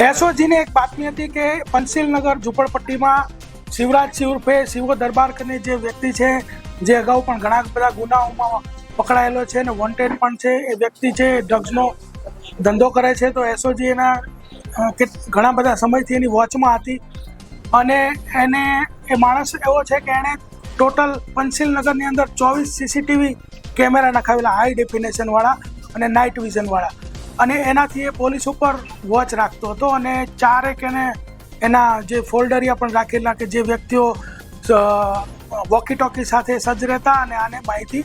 એસઓજીને એક બાતમી હતી કે પંચશીલનગર ઝુંપડપટ્ટીમાં શિવરાજ ઉર્ફે શિવો દરબાર કરીને જે વ્યક્તિ છે, જે અગાઉ પણ ઘણા બધા ગુનાઓમાં પકડાયેલો છે અને વોન્ટેડ પણ છે. એ વ્યક્તિ છે ડ્રગ્સનો ધંધો કરે છે. તો એસઓજી એના ઘણા બધા સમયથી એની વોચમાં હતી અને એ માણસ એવો છે કે એણે ટોટલ પંચશીલનગરની અંદર 24 સીસીટીવી કેમેરા નખાવેલા, હાઈ ડેફિનેશનવાળા અને નાઇટ વિઝનવાળા, અને એનાથી એ પોલીસ ઉપર વોચ રાખતો હતો. અને ચારેક એના જે ફોલ્ડરિયા પણ રાખેલા કે જે વ્યક્તિઓ વોકી ટોકી સાથે સજ્જ રહેતા અને આને માહિતી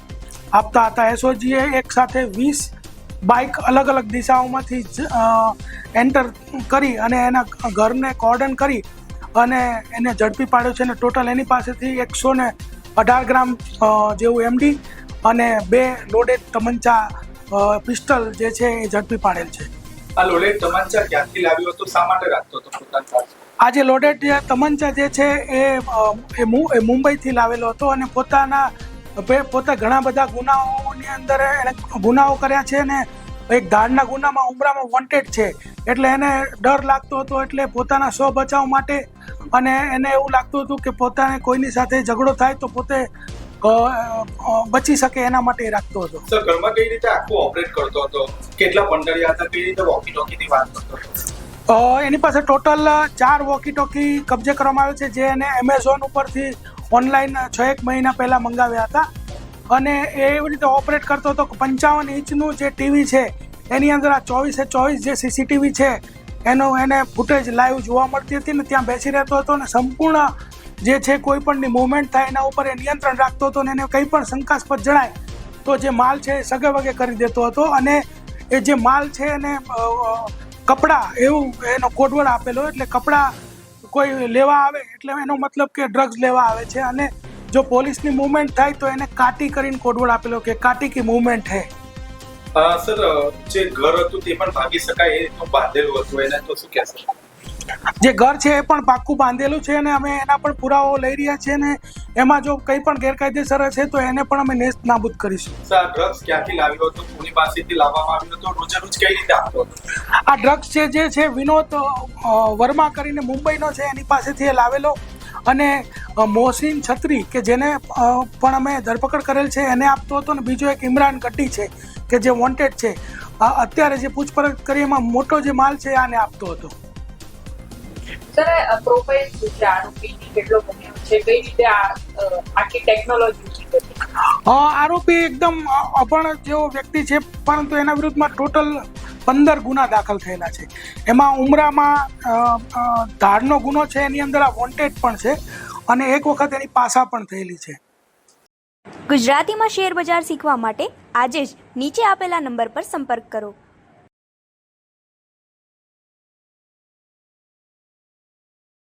આપતા હતા. એસઓજીએ એક સાથે 20 બાઇક અલગ અલગ દિશાઓમાંથી એન્ટર કરી અને એના ઘરને કોર્ડન કરી અને એને ઝડપી પાડ્યો છે. અને ટોટલ એની પાસેથી 118 ગ્રામ જેવું એમડી અને 2 લોડેડ તમંચા પિસ્ટલ જે છે એ ઝડપી પાડેલ છે. આ લોડેડ તમંચા ક્યાંથી લાવ્યો હતો, શા માટે રાખતો હતો પોતાની પાસે? આ જે લોડેડ તમંચા જે છે એ મુંબઈથી લાવેલો હતો અને પોતે ઘણા બધા ગુનાઓની અંદર એને ગુનાઓ કર્યા છે ને એક ધાડના ગુનામાં ઉમરામાં વોન્ટેડ છે. એટલે એને ડર લાગતો હતો, એટલે પોતાના સ્વ બચાવ માટે અને એને એવું લાગતું હતું કે પોતાને કોઈની સાથે ઝઘડો થાય તો પોતે બચી શકે એના માટે રાખતો હતો. સર, ઘરમાં કઈ રીતે આખું ઓપરેટ કરતો હતો? કેટલા પંડરિયા હતા? કઈ રીતે વોકી ટોકીની વાત કરતો હતો? એની પાસે ટોટલ 4 વોકી ટોકી કબજે કરવામાં આવે છે, જે એને એમેઝોન ઉપરથી ઓનલાઈન 6-1 મહિના પહેલા મંગાવ્યા હતા. અને એ એવી રીતે ઓપરેટ કરતો હતો કે 55 ઇંચનું જે ટીવી છે એની અંદર આ 24/24 જે સીસીટીવી છે એને ફૂટેજ લાઈવ જોવા મળતી હતી ને ત્યાં બેસી રહેતો હતો અને સંપૂર્ણ જે છે કોઈ પણની મૂવમેન્ટ થાય એના ઉપર એ નિયંત્રણ રાખતો હતો. અને એને કંઈ પણ શંકાસ્પદ જણાય તો જે માલ છે એ સગે વગે કરી દેતો હતો. અને એ જે માલ છે એને કપડાં એવું એનો કોડવર્ડ આપેલો, એટલે કપડાં કોઈ લેવા આવે એટલે એનો મતલબ કે ડ્રગ્સ લેવા આવે છે. અને જો પોલીસની મૂવમેન્ટ થાય તો એને કાટી કરીને કોડવર્ડ આપેલો કે કાટી કી મૂવમેન્ટ હે. સર, જે ઘર હતું તે પણ ભાગી શકાય એ રીતનું બાંધેલું હતું, એને તો શું કહેશો? જે ઘર છે એ પણ પાક્કું બાંધેલું છે અને અમે એના પણ પુરાવો લઈ રહ્યા છીએ અને એમાં જો કંઈ પણ ગેરકાયદેસર છે તો એને પણ અમે નેસ્ત નાબૂદ કરીશું. સર, ડ્રગ્સ ક્યાંથી લાવ્યો હતો? કોની પાસેથી લાવવામાં આવ્યો હતો? રોજે રોજ કઈ રીતે આપતો હતો? આ ડ્રગ્સ જે છે વિનોદ વર્મા કરીને મુંબઈનો છે, એની પાસેથી એ લાવેલો. અને મોહસિન છત્રી કે જેને પણ અમે ધરપકડ કરેલ છે એને આપતો હતો. અને બીજો એક ઇમરાન ગટ્ટી છે કે જે વોન્ટેડ છે. અત્યારે જે પૂછપરછ કરી એમાં મોટો જે માલ છે આને આપતો હતો. સર, પ્રોફાઇલ શું છે આરોપીની? કેટલો બન્યો છે? કઈ રીતે આખી ટેકનોલોજી? આરોપી એકદમ અભણ જેવો વ્યક્તિ છે, પરંતુ એના વિરુદ્ધમાં ટોટલ 15 ગુના દાખલ થયેલા છે. એમાં ઉમરામાં ધાડનો ગુનો છે, એની અંદર આ વોન્ટેડ પણ છે અને એક વખત એની પાસા પણ થયેલી છે. ગુજરાતીમાં શેર બજાર શીખવા માટે આજે જ નીચે આપેલા નંબર પર સંપર્ક કરો.